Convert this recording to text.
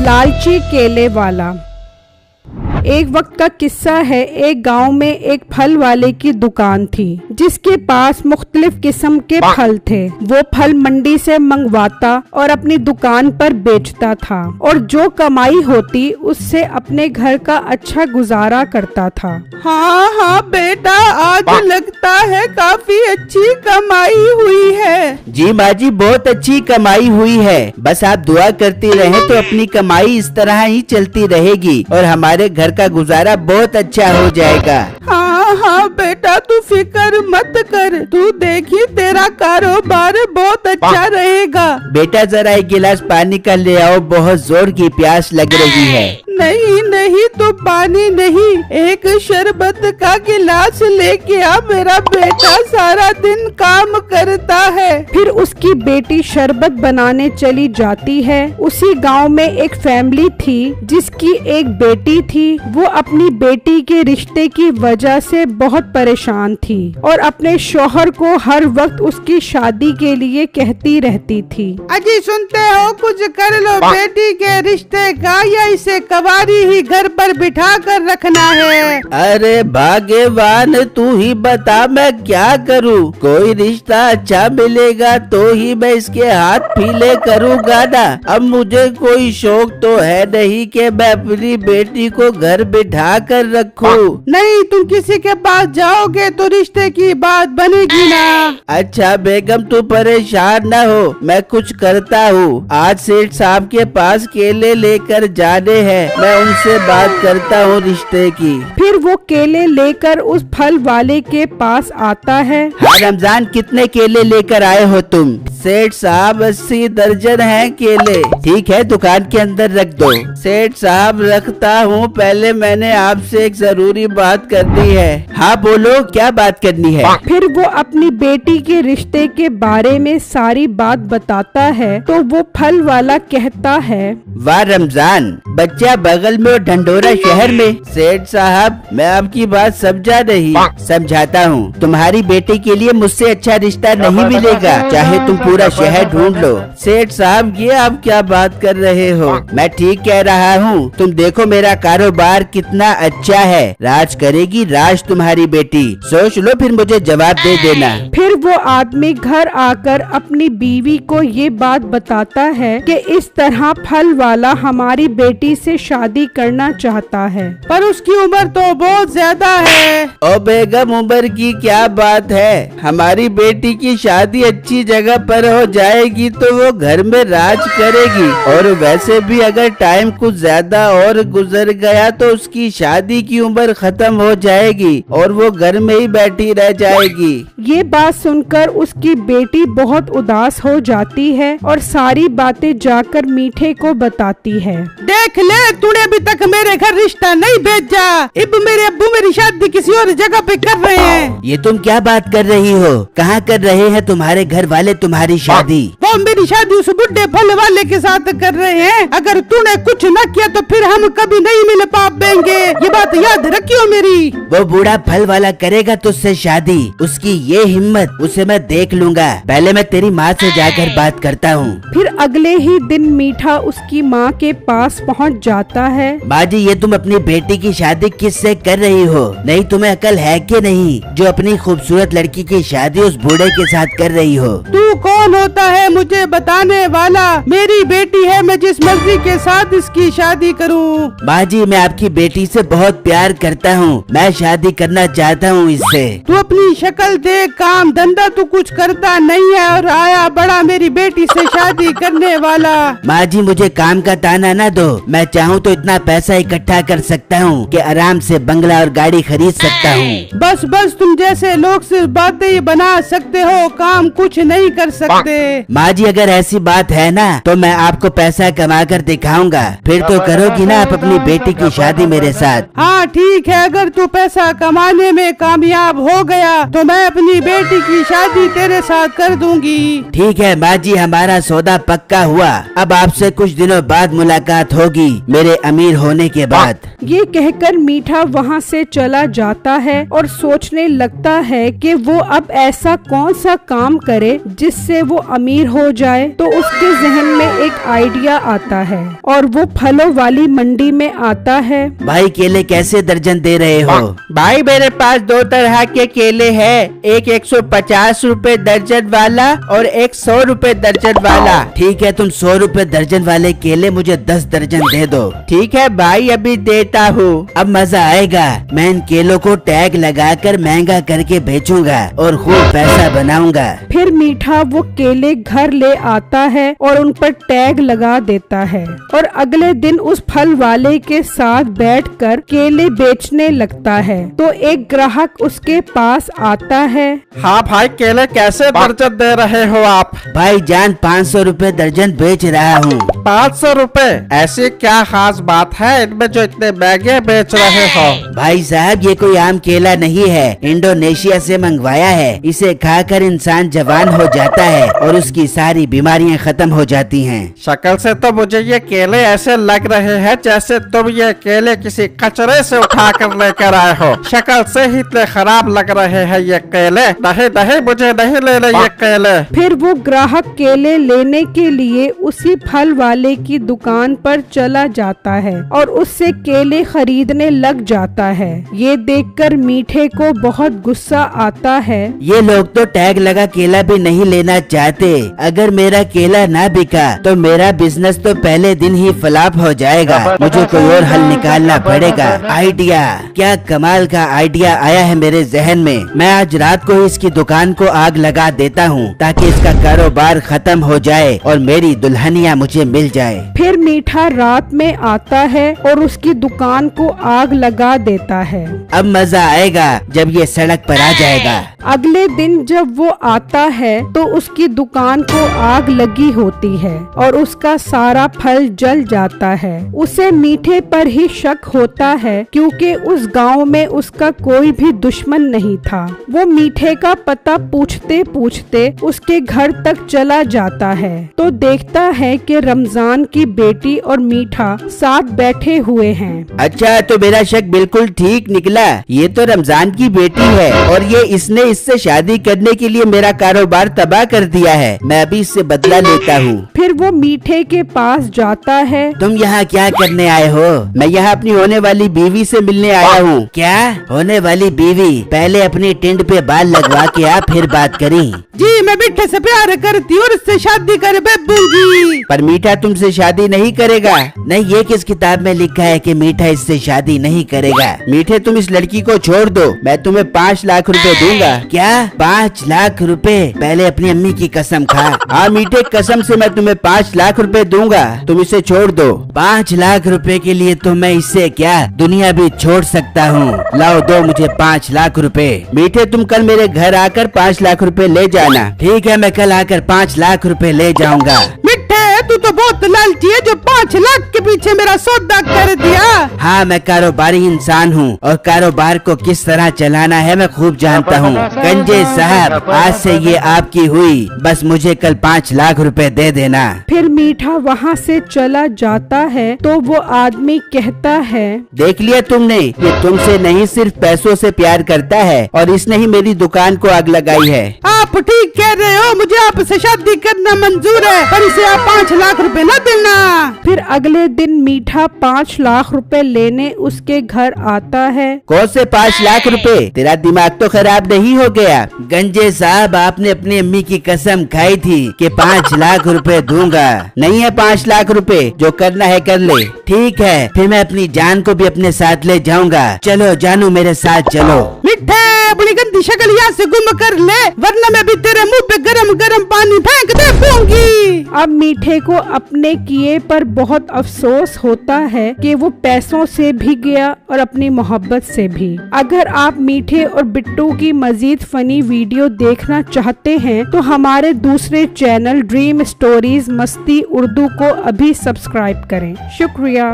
लालची केले वाला। एक वक्त का किस्सा है। एक गांव में एक फल वाले की दुकान थी जिसके पास मुख्तलिफ किस्म के फल थे। वो फल मंडी से मंगवाता और अपनी दुकान पर बेचता था और जो कमाई होती उससे अपने घर का अच्छा गुजारा करता था। हाँ हाँ बेटा, आज लगता है काफी अच्छी कमाई हुई है। जी माँ जी, बहुत अच्छी कमाई हुई है। बस आप दुआ करती रहे तो अपनी कमाई इस तरह ही चलती रहेगी और हमारे घर का गुजारा बहुत अच्छा हो जाएगा। हाँ हाँ बेटा, तू फिक्र मत कर, तू देखी तेरा कारोबार बहुत अच्छा रहेगा। बेटा जरा एक गिलास पानी का ले आओ, बहुत जोर की प्यास लग रही है। नहीं नहीं, तू पानी नहीं, एक शरबत का गिलास लेके आ, मेरा बेटा सारा दिन काम करता है। फिर उसकी बेटी शरबत बनाने चली जाती है। उसी गांव में एक फैमिली थी जिसकी एक बेटी थी। वो अपनी बेटी के रिश्ते की वजह से बहुत परेशान थी और अपने शौहर को हर वक्त उसकी शादी के लिए कहती रहती थी। अजी सुनते हो, कुछ कर लो बेटी के रिश्ते का, या इसे कवारी ही घर पर बिठा कर रखना है। अरे भाग्यवान, तू ही बता मैं क्या करूं? कोई रिश्ता अच्छा मिलेगा तो ही मैं इसके हाथ पीले करूंगा ना। अब मुझे कोई शौक तो है नहीं कि मैं अपनी बेटी को घर बिठा कर रखूं। नहीं, तुम किसी के पास जाओगे तो रिश्ते की बात बनेगी ना। अच्छा बेगम, तू परेशान न हो, मैं कुछ करता हूँ। आज सेठ साहब के पास केले लेकर जाने हैं, मैं उनसे बात करता हूँ रिश्ते की। फिर वो केले लेकर उस फल वाले के पास आता है। हाँ रमजान, कितने केले लेकर आए हो तुम? सेठ साहब 80 दर्जन हैं केले। ठीक है, दुकान के अंदर रख दो। सेठ साहब रखता हूँ, पहले मैंने आपसे एक जरूरी बात करनी है। हाँ बोलो, क्या बात करनी है? फिर वो अपनी बेटी के रिश्ते के बारे में सारी बात बताता है तो वो फल वाला कहता है, वाह रमजान, बच्चा बगल में और ढंढोरा शहर में। सेठ साहब, मैं आपकी बात समझा नहीं, समझाता हूँ। तुम्हारी बेटी के लिए मुझसे अच्छा रिश्ता नहीं मिलेगा, चाहे तुम पूरा शहर ढूंढ लो। सेठ साहब, ये आप क्या बात कर रहे हो? मैं ठीक कह रहा हूँ। तुम देखो मेरा कारोबार कितना अच्छा है। राज करेगी राज तुम्हारी बेटी। सोच लो, फिर मुझे जवाब दे देना। फिर वो आदमी घर आकर अपनी बीवी को ये बात बताता है कि इस तरह फल वाला हमारी बेटी से शादी करना चाहता है, पर उसकी उम्र तो बहुत ज्यादा है। ओ बेगम, उम्र की क्या बात है? हमारी बेटी की शादी अच्छी जगह पर हो जाएगी तो वो घर में राज करेगी। और वैसे भी अगर टाइम कुछ ज्यादा और गुजर गया तो उसकी शादी की उम्र खत्म हो जाएगी और वो घर में ही बैठी रह जाएगी। ये बात सुनकर उसकी बेटी बहुत उदास हो जाती है और सारी बातें जाकर मीठे को बताती है। देख ले, तूने अभी तक मेरे घर रिश्ता नहीं भेजा। अब मेरे अब्बू मेरी शादी किसी और जगह पे कर रहे हैं। ये तुम क्या बात कर रही हो? कहाँ कर रहे हैं तुम्हारे घर वाले तुम्हारी शादी? वो मेरी शादी उस बुढ़े फल वाले के साथ कर रहे हैं। अगर तूने कुछ न किया तो फिर हम कभी नहीं मिल पाएंगे, ये बात याद रखियो मेरी। वो बूढ़ा फल वाला करेगा तुझसे शादी, उसकी ये हिम्मत, उसे मैं देख लूंगा। पहले मैं तेरी माँ से जाकर बात करता हूँ। फिर अगले ही दिन मीठा उसकी माँ के पास पहुँच जाता है। माँ जी, ये तुम अपनी बेटी की शादी किससे कर रही हो? नहीं, तुम्हें अकल है कि नहीं, जो अपनी खूबसूरत लड़की की शादी उस बूढ़े के साथ कर रही हो? तू कौन होता है मुझे बताने वाला? मेरी बेटी है, मैं जिस मर्जी के साथ इसकी शादी करूँ। माँ जी, मैं आपकी बेटी से बहुत प्यार करता हूँ, मैं शादी करना चाहता हूँ इससे। तू अपनी शक्ल देख, काम धंधा तू कुछ करता नहीं है और आया बड़ा मेरी बेटी से शादी करने वाला। माँ जी, मुझे काम का ताना ना दो। मैं चाहूँ तो इतना पैसा इकट्ठा कर सकता हूँ कि आराम से बंगला और गाड़ी खरीद सकता हूँ। बस बस, तुम जैसे लोग सिर्फ बातें ही बना सकते हो, काम कुछ नहीं कर सकते। माँ जी, अगर ऐसी बात है ना तो मैं आपको पैसा कमा कर दिखाऊंगा, फिर तो करोगी ना आप अपनी बेटी की शादी मेरे साथ? हाँ ठीक है, अगर तू पैसा कमाने में कामयाब हो गया तो मैं अपनी बेटी की शादी तेरे साथ कर दूंगी। ठीक है माँ जी, हमारा सौदा पक्का हुआ। अब आपसे कुछ दिनों बाद मुलाकात होगी मेरे अमीर होने के बाद। ये कहकर मीठा वहाँ से चला जाता है और सोचने लगता है कि वो अब ऐसा कौन सा काम करे जिससे वो अमीर हो जाए। तो उसके जहन में एक आइडिया आता है और वो फलों वाली मंडी में आता है। भाई केले कैसे दर्जन दे रहे हो? भाई मेरे पास 2 तरह के केले हैं, एक 150 रुपए दर्जन वाला और एक 100 रुपए दर्जन वाला। ठीक है, तुम 100 रुपए दर्जन वाले केले मुझे 10 दर्जन दे दो। ठीक है भाई, अभी देता हूँ। अब मजा आएगा, मैं इन केलों को टैग लगाकर महंगा करके बेचूंगा और खूब पैसा बनाऊंगा। फिर मीठा वो केले घर ले आता है और उन पर टैग लगा देता है और अगले दिन उस फल वाले के साथ बैठकर केले बेचने लगता है। तो एक ग्राहक उसके पास आता है। हाँ भाई, केले कैसे दर्जन दे रहे हो आप? भाई जान 500 रुपए दर्जन बेच रहा हूँ। 500 रुपए? ऐसी क्या खास बात है इनमें जो इतने महंगे बेच रहे हो? भाई साहब, ये कोई आम केला नहीं है, इंडोनेशिया से मंगवाया है। इसे खाकर इंसान जवान हो जाता है और उसकी सारी बीमारियां खत्म हो जाती हैं। शक्ल से तो मुझे ये केले ऐसे लग रहे हैं जैसे तुम ये केले किसी कचरे से उठा कर लेकर आए हो। शक्ल से ही इतने खराब लग रहे हैं ये केले। नहीं नहीं, मुझे नहीं लेने ये केले। फिर वो ग्राहक केले लेने के लिए उसी फल वाले की दुकान पर चला जाता है और उससे केले खरीदने लग जाता है। ये देखकर मीठे को बहुत गुस्सा आता है। ये लोग तो टैग लगा केला भी नहीं लेना चाहते। अगर मेरा केला ना बिका तो मेरा बिजनेस तो पहले दिन ही फ्लॉप हो जाएगा। मुझे कोई और हल निकालना पड़ेगा। आइडिया, क्या कमाल का आइडिया आया है मेरे जहन में। मैं आज रात को ही इसकी दुकान को आग लगा देता हूँ ताकि इसका कारोबार खत्म हो जाए और मेरी दुल्हनिया मुझे मिल जाए। फिर मीठा रात में आता है और उसकी दुकान को आग लगा देता है। अब मजा आएगा जब ये सड़क पर आ जाएगा। अगले दिन जब वो आता है तो उसकी दुकान को आग लगी होती है और उसका सारा फल जल जाता है। उसे मीठे पर ही शक होता है क्योंकि उस गांव में उसका कोई भी दुश्मन नहीं था। वो मीठे का पता पूछते पूछते उसके घर तक चला जाता है तो देखता है कि रमजान की बेटी और मीठा साथ बैठे हुए हैं। अच्छा, तो मेरा शक बिल्कुल ठीक निकला। ये तो रमजान की बेटी है और ये इसने इससे शादी करने के लिए मेरा कारोबार तबाह कर दिया है। मैं अभी इससे बदला लेता हूँ। फिर वो मीठे के पास जाता है। तुम यहाँ क्या करने आए हो? मैं यहाँ अपनी होने वाली बीवी से मिलने आया हूँ। क्या होने वाली बीवी? पहले अपनी टिंड पे बाल लगवा के आ, फिर बात करी। जी, मैं मीठे से प्यार करती हूँ और इससे शादी कर बैठूंगी। पर मीठा तुमसे शादी नहीं करेगा। नहीं, ये किस किताब में लिखा है कि मीठा इससे शादी नहीं करेगा? मीठे, तुम इस लड़की को छोड़ दो, मैं तुम्हें 5 लाख रुपए दूंगा। क्या 5 लाख रुपए? पहले अपनी अम्मी की कसम खा। हाँ मीठे, कसम से मैं तुम्हें 5 लाख रुपए दूंगा, तुम इसे छोड़ दो। 5 लाख रुपए के लिए तो मैं इससे क्या दुनिया भी छोड़ सकता हूँ। लाओ, दो मुझे 5 लाख रुपए। मीठे, तुम कल मेरे घर आकर 5 लाख रुपए ले जाना। ठीक है, मैं कल आकर 5 लाख रुपए ले जाऊंगा। तू तो बहुत लालची है जो 5 लाख के पीछे मेरा सौदा कर दिया। हाँ, मैं कारोबारी इंसान हूँ और कारोबार को किस तरह चलाना है मैं खूब जानता हूँ। गंजे साहब, आज से ये आपकी हुई, बस मुझे कल 5 लाख रुपए दे देना। फिर मीठा वहाँ से चला जाता है तो वो आदमी कहता है, देख लिया तुमने, ये तुमसे नहीं सिर्फ पैसों से प्यार करता है और इसने ही मेरी दुकान को आग लगाई है। आप ठीक कह रहे हो, मुझे आपसे शादी करना मंजूर है पर इसे आप 5 लाख रुपए न देना। फिर अगले दिन मीठा 5 लाख रुपए लेने उसके घर आता है। कौन से 5 लाख रुपए? तेरा दिमाग तो खराब नहीं हो गया? गंजे साहब, आपने अपनी अम्मी की कसम खाई थी कि 5 लाख रुपए दूंगा। नहीं है 5 लाख रुपए, जो करना है कर ले। ठीक है, फिर मैं अपनी जान को भी अपने साथ ले जाऊंगा। चलो जानू, मेरे साथ चलो। मिठे, अपनी गंदी शक्ल यहाँ से गुम कर ले, वरना मैं भी तेरे मुंह पे गरम गरम पानी फेंक दे दूंगी। अब मीठे को अपने किए पर बहुत अफसोस होता है कि वो पैसों से भी गया और अपनी मोहब्बत से भी। अगर आप मीठे और बिट्टू की मजीद फनी वीडियो देखना चाहते हैं तो हमारे दूसरे चैनल ड्रीम स्टोरीज मस्ती उर्दू को अभी सब्सक्राइब करें। शुक्रिया।